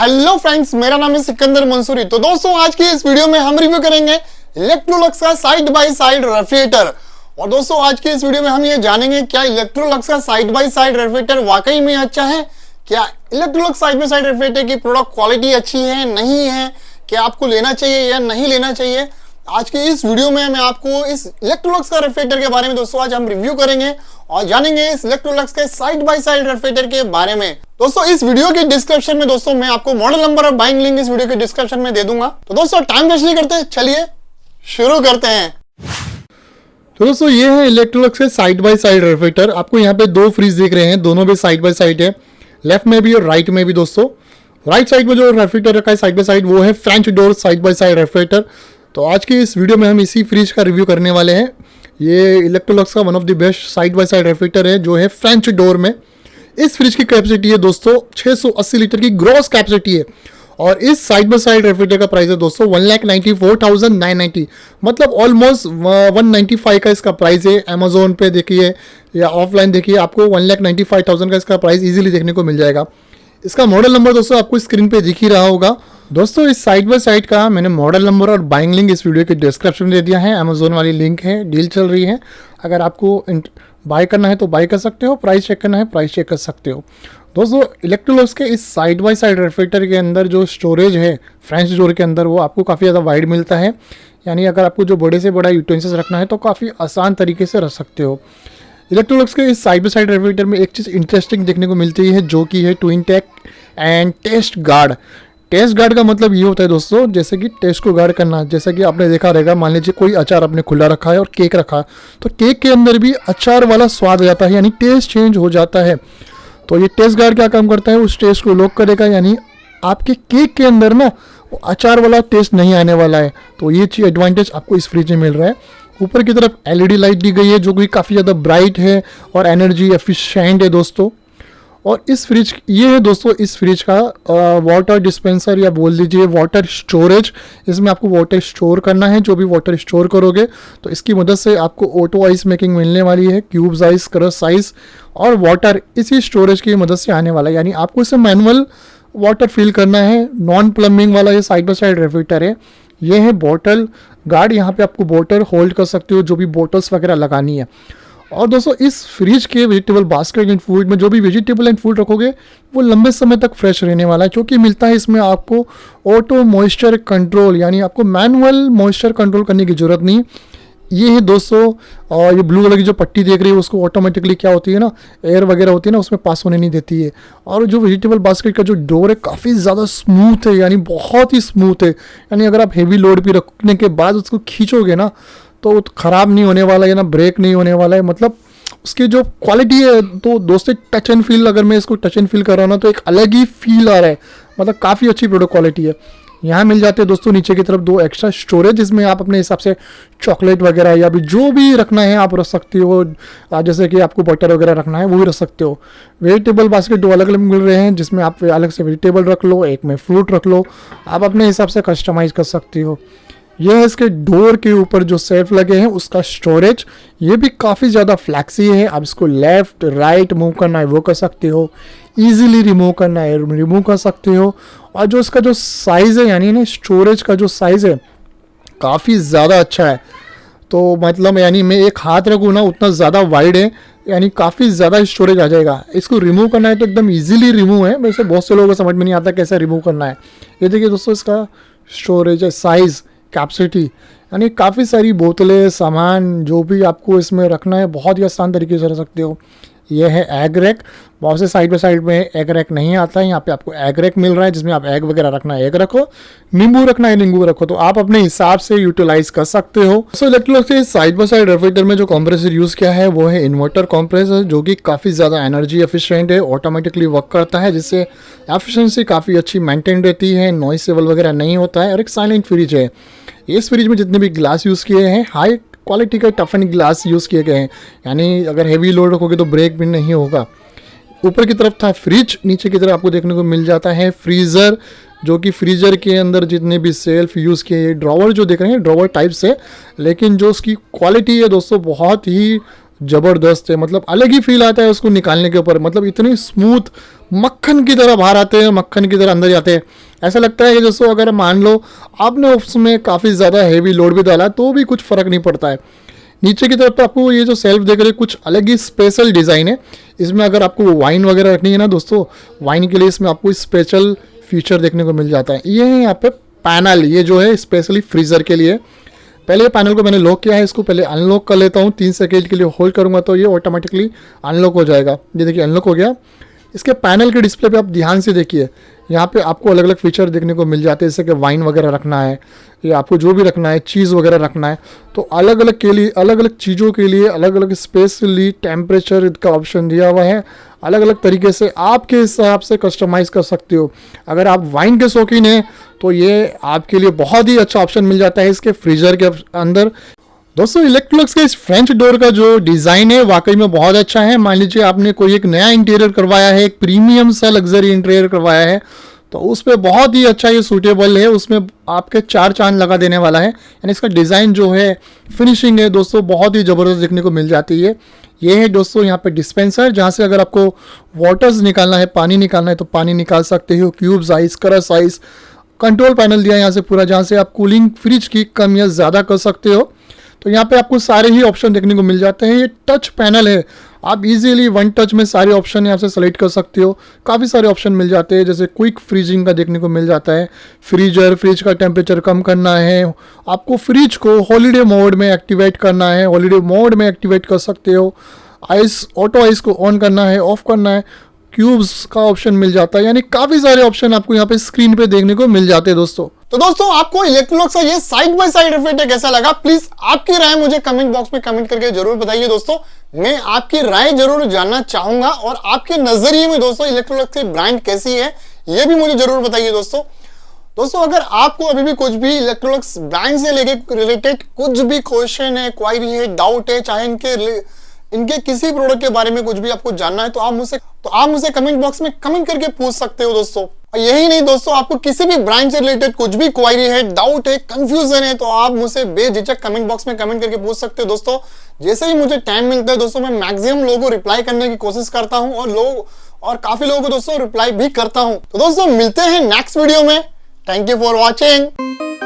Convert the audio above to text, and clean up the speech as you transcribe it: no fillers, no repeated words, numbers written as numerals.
Hello friends, मेरा नाम है सिकंदर मंसूरी। तो दोस्तों, आज की इस वीडियो में हम रिव्यू करेंगे इलेक्ट्रोलक्स का साइड बाय साइड रेफ्रिजरेटर। और दोस्तों, आज की इस वीडियो में हम ये जानेंगे क्या इलेक्ट्रोलक्स का साइड बाय साइड रेफ्रिजरेटर वाकई में अच्छा है, क्या Electrolux side by side refrigerator की प्रोडक्ट क्वालिटी अच्छी है नहीं है, क्या आपको लेना चाहिए या नहीं लेना चाहिए। आज की इस वीडियो में मैं आपको इस इलेक्ट्रोलक्स का रेफ्रिजरेटर के बारे में दोस्तों आज हम रिव्यू करेंगे और जानेंगे इस इलेक्ट्रोलक्स के साइड बाय साइड रेफ्रिजरेटर के बारे में। दोस्तों, इस वीडियो के डिस्क्रिप्शन में दोस्तों मैं आपको मॉडल नंबर और बाइंग लिंक इस वीडियो के डिस्क्रिप्शन में दे दूंगा। तो दोस्तों, टाइम वेस्ट नहीं करते, चलिए शुरू करते हैं। तो दोस्तों, ये है इलेक्ट्रोलक्स के साइड बाय साइड रेफ्रिजरेटर। आपको यहाँ पे दो फ्रिज दिख रहे हैं, दोनों भी साइड बाय साइड है, लेफ्ट में भी और राइट में भी। दोस्तों, राइट साइड में जो रेफ्रिजरेटर रखा है साइड बाय साइड, वो है French door side by side refrigerator. तो आज की इस वीडियो में हम इसी फ्रिज का रिव्यू करने वाले हैं। ये इलेक्ट्रोलक्स का one of the best side by side refrigerator है जो है फ्रेंच डोर में। इस फ्रिज की कैपेसिटी है दोस्तों 680 लीटर की ग्रॉस कैपेसिटी है। और इस साइड बाय साइड रेफ्रिजरेटर का प्राइस है दोस्तों 1,94,990, मतलब ऑलमोस्ट 195 का इसका प्राइस है। अमेजोन पे देखिए या ऑफलाइन देखिए, आपको 1,95,000 का इसका प्राइस इजीली देखने को मिल जाएगा। इसका मॉडल नंबर दोस्तों आपको स्क्रीन पे दिख ही रहा होगा। दोस्तों, इस साइड बाय साइड का मैंने मॉडल नंबर और बाइंग लिंक इस वीडियो के डिस्क्रिप्शन में दे दिया है। अमेजोन वाली लिंक है, डील चल रही है। अगर आपको बाय करना है तो बाय कर सकते हो, प्राइस चेक करना है प्राइस चेक कर सकते हो। दोस्तों, इलेक्ट्रोलक्स के इस साइड बाय साइड रेफ्रिजरेटर के अंदर जो स्टोरेज है फ्रेंच डोर के अंदर, वो आपको काफ़ी ज़्यादा वाइड मिलता है। यानी अगर आपको जो बड़े से बड़ा यूटेंसिल्स रखना है तो काफ़ी आसान तरीके से रख सकते हो। इलेक्ट्रोलक्स के इस साइड बाय साइड रेफ्रिजरेटर में एक चीज़ इंटरेस्टिंग देखने को मिलती है जो कि है twin tech and test guard. Test guard का मतलब ये होता है दोस्तों, जैसे कि टेस्ट को गार्ड करना। जैसे कि आपने देखा रहेगा, मान लीजिए कोई अचार आपने खुला रखा है और केक रखा है, तो केक के अंदर भी अचार वाला स्वाद आ जाता है, यानी टेस्ट चेंज हो जाता है। तो ये टेस्ट गार्ड क्या काम करता है, उस टेस्ट को लॉक करेगा, यानी आपके केक के अंदर ना वो अचार वाला टेस्ट नहीं आने वाला है। तो ये चीज़ एडवांटेज आपको इस फ्रिज में मिल रहा है। ऊपर की तरफ एलईडी लाइट दी गई है जो कि काफ़ी ज़्यादा ब्राइट है और एनर्जी एफिशिएंट है दोस्तों। और इस फ्रिज ये है दोस्तों इस फ्रिज का वाटर डिस्पेंसर या बोल दीजिए वाटर स्टोरेज। इसमें आपको वाटर स्टोर करना है। जो भी वाटर स्टोर करोगे तो इसकी मदद से आपको ऑटो आइस मेकिंग मिलने वाली है, क्यूब्स आइस, क्रश आइस और वाटर इसी स्टोरेज की मदद से आने वाला है। यानी आपको इसे मैनुअल वाटर फिल करना है। नॉन प्लम्बिंग वाला ये साइड बाय साइड रेफ्रिजरेटर है। ये है बॉटल गार्ड, यहाँ पे आपको बॉटल होल्ड कर सकते हो जो भी बॉटल्स वगैरह लगानी है। और दोस्तों, इस फ्रिज के वेजिटेबल बास्केट एंड फूड में जो भी वेजिटेबल एंड फूड रखोगे वो लंबे समय तक फ्रेश रहने वाला है, क्योंकि मिलता है इसमें आपको ऑटो मॉइस्चर कंट्रोल, यानी आपको मैनुअल मॉइस्चर कंट्रोल करने की ज़रूरत नहीं। ये है दोस्तों, और ये ब्लू कलर की जो पट्टी देख रही है उसको ऑटोमेटिकली क्या होती है ना, एयर वगैरह होती है ना, उसमें पास होने नहीं देती है। और जो वेजिटेबल बास्केट का जो डोर है काफ़ी ज़्यादा स्मूथ है, यानी बहुत ही स्मूथ है। यानी अगर आप हेवी लोड भी रखने के बाद उसको खींचोगे ना तो ख़राब नहीं होने वाला है ना, ब्रेक नहीं होने वाला है। मतलब उसकी जो क्वालिटी है तो दोस्तों टच एंड फील, अगर मैं इसको टच एंड फील कर रहा हूँ ना तो एक अलग ही फील आ रहा है। मतलब काफ़ी अच्छी प्रोडक्ट क्वालिटी है। यहाँ मिल जाते हैं दोस्तों नीचे की तरफ दो एक्स्ट्रा स्टोरेज, जिसमें आप अपने हिसाब से चॉकलेट वगैरह या भी जो भी रखना है आप रख सकते हो। जैसे कि आपको बटर वगैरह रखना है वो भी रख सकते हो। वेजिटेबल बास्केट दो अलग अलग मिल रहे हैं, जिसमें आप अलग से वेजिटेबल रख लो, एक में फ्रूट रख लो, आप अपने हिसाब से कस्टमाइज़ कर सकते हो। यह है इसके डोर के ऊपर जो सेल्फ लगे हैं उसका स्टोरेज। ये भी काफ़ी ज़्यादा फ्लैक्सी है। आप इसको लेफ़्ट राइट मूव करना है वो कर सकते हो, ईजिली रिमूव करना है रिमूव कर सकते हो। और जो इसका जो साइज़ है, यानी ना स्टोरेज का जो साइज़ है काफ़ी ज़्यादा अच्छा है। तो मतलब यानी मैं एक हाथ रखूँ ना उतना ज़्यादा वाइड है, यानी काफ़ी ज़्यादा स्टोरेज आ जाएगा। इसको रिमूव करना है तो एकदम ईजिली रिमूव है। वैसे बहुत से लोगों को समझ में नहीं आता कैसे रिमूव करना है। ये देखिए दोस्तों, इसका स्टोरेज है, साइज़, कैपेसिटी, यानी काफ़ी सारी बोतलें, सामान जो भी आपको इसमें रखना है बहुत ही आसान तरीके से रख सकते हो। यह है एग रैक। बहुत से साइड बाय साइड में एग रैक नहीं आता है, यहाँ पे आपको एग रैक मिल रहा है जिसमें आप एग वगैरह रखना है एग रखो, नींबू रखना है नींबू रखो। तो आप अपने हिसाब से यूटिलाइज कर सकते हो। सो इलेक्ट्रोलक्स के साइड बाय साइड रेफ्रिजरेटर में जो कंप्रेसर यूज़ किया है वो है इन्वर्टर कंप्रेसर, जो कि काफ़ी ज़्यादा एनर्जी एफिशिएंट है, ऑटोमेटिकली वर्क करता है, जिससे एफिशिएंसी काफ़ी अच्छी मेंटेन रहती है, नॉइस लेवल वगैरह नहीं होता है। और एक साइलेंट फ्रिज है। इस फ्रिज में जितने भी ग्लास यूज़ किए हैं हाई क्वालिटी का टफ एंड ग्लास यूज़ किए गए हैं, यानी अगर हेवी लोड रखोगे तो ब्रेक भी नहीं होगा। ऊपर की तरफ था फ्रिज, नीचे की तरफ आपको देखने को मिल जाता है फ्रीज़र, जो कि फ्रीजर के अंदर जितने भी सेल्फ यूज़ किए ड्रॉवर जो देख रहे हैं ड्रॉवर टाइप से, लेकिन जो उसकी क्वालिटी है दोस्तों बहुत ही ज़बरदस्त है, मतलब अलग ही फील आता है उसको निकालने के ऊपर। मतलब इतनी स्मूथ मक्खन की तरह बाहर आते हैं, मक्खन की तरह अंदर जाते हैं। ऐसा लगता है कि दोस्तों अगर मान लो आपने उसमें काफ़ी ज़्यादा हैवी लोड भी डाला तो भी कुछ फ़र्क नहीं पड़ता है। नीचे की तरफ आपको ये जो सेल्फ देख रहे हैं कुछ अलग ही स्पेशल डिज़ाइन है। इसमें अगर आपको वाइन वगैरह रखनी है ना दोस्तों, वाइन के लिए इसमें आपको स्पेशल फीचर देखने को मिल जाता है। ये है यहाँ पे पैनल, ये जो है स्पेशली फ्रीज़र के लिए। पहले पैनल को मैंने लॉक किया है, इसको पहले अनलॉक कर लेता हूँ। 3 सेकेंड के लिए होल्ड करूँगा तो ये ऑटोमेटिकली अनलॉक हो जाएगा। ये देखिए अनलॉक हो गया। इसके पैनल के डिस्प्ले पे आप ध्यान से देखिए, यहाँ पे आपको अलग अलग फीचर देखने को मिल जाते हैं, जैसे कि वाइन वगैरह रखना है या आपको जो भी रखना है, चीज़ वगैरह रखना है, तो अलग अलग के लिए अलग अलग चीज़ों के लिए अलग अलग स्पेशली टेम्परेचर का ऑप्शन दिया हुआ है। अलग अलग तरीके से आपके हिसाब से कस्टमाइज़ कर सकते हो। अगर आप वाइन के शौकीन हैं तो ये आपके लिए बहुत ही अच्छा ऑप्शन मिल जाता है इसके फ्रीजर के अंदर। दोस्तों इलेक्ट्रोलक्स के इस फ्रेंच डोर का जो डिज़ाइन है वाकई में बहुत अच्छा है। मान लीजिए आपने कोई एक नया इंटीरियर करवाया है, एक प्रीमियम सा लग्जरी इंटीरियर करवाया है, तो उस पर बहुत ही अच्छा ये सूटेबल है। उसमें आपके 4 चांद लगा देने वाला है। यानी इसका डिज़ाइन जो है, फिनिशिंग है दोस्तों बहुत ही ज़बरदस्त देखने को मिल जाती है। ये है दोस्तों यहाँ पे डिस्पेंसर, जहाँ से अगर आपको वाटर्स निकालना है, पानी निकालना है तो पानी निकाल सकते हो। Cube size, crush size, control panel दिया है यहाँ से पूरा, जहाँ से आप कूलिंग फ्रिज की कम या ज़्यादा कर सकते हो। तो यहाँ पे आपको सारे ही ऑप्शन देखने को मिल जाते हैं। ये टच पैनल है, आप इजीली वन टच में सारे ऑप्शन यहाँ से सेलेक्ट कर सकते हो। काफ़ी सारे ऑप्शन मिल जाते हैं, जैसे क्विक फ्रीजिंग का देखने को मिल जाता है। फ्रिज का टेम्परेचर कम करना है, आपको फ्रिज को हॉलीडे मोड में एक्टिवेट करना है, हॉलीडे मोड में एक्टिवेट कर सकते हो। आइस, ऑटो आइस को ऑन करना है, ऑफ करना है, क्यूब्स का ऑप्शन मिल जाता है। यानी काफ़ी सारे ऑप्शन आपको यहाँ पे स्क्रीन पे देखने को मिल जाते हैं दोस्तों। तो दोस्तों आपको इलेक्ट्रोलक्स का ये साइड बाय साइड रेफ्रिजरेटर कैसा लगा, प्लीज आपकी राय मुझे कमेंट बॉक्स में कमेंट करके जरूर बताइए दोस्तों। मैं आपकी राय जरूर जानना चाहूंगा और आपके नजरिए में दोस्तों इलेक्ट्रोलक्स की ब्रांड कैसी है ये भी मुझे जरूर बताइए दोस्तों अगर आपको अभी भी कुछ भी इलेक्ट्रोलक्स ब्रांड से लेके रिलेटेड कुछ भी क्वेश्चन है, क्वायरी है, डाउट है, चाहे इनके किसी प्रोडक्ट के बारे में कुछ भी आपको जानना है तो आप मुझसे कमेंट बॉक्स में कमेंट करके पूछ सकते हो दोस्तों। और यही नहीं दोस्तों, आपको किसी भी ब्रांड से रिलेटेड कुछ भी क्वायरी है, डाउट है, कंफ्यूजन है तो आप मुझसे बेझिझक कमेंट बॉक्स में कमेंट करके पूछ सकते हो दोस्तों। जैसे ही मुझे टाइम मिलता है दोस्तों मैं मैक्सिमम लोगों को रिप्लाई करने की कोशिश करता हूं और काफी लोगों को दोस्तों रिप्लाई भी करता हूं। तो दोस्तों मिलते हैं नेक्स्ट वीडियो में। Thank you for watching.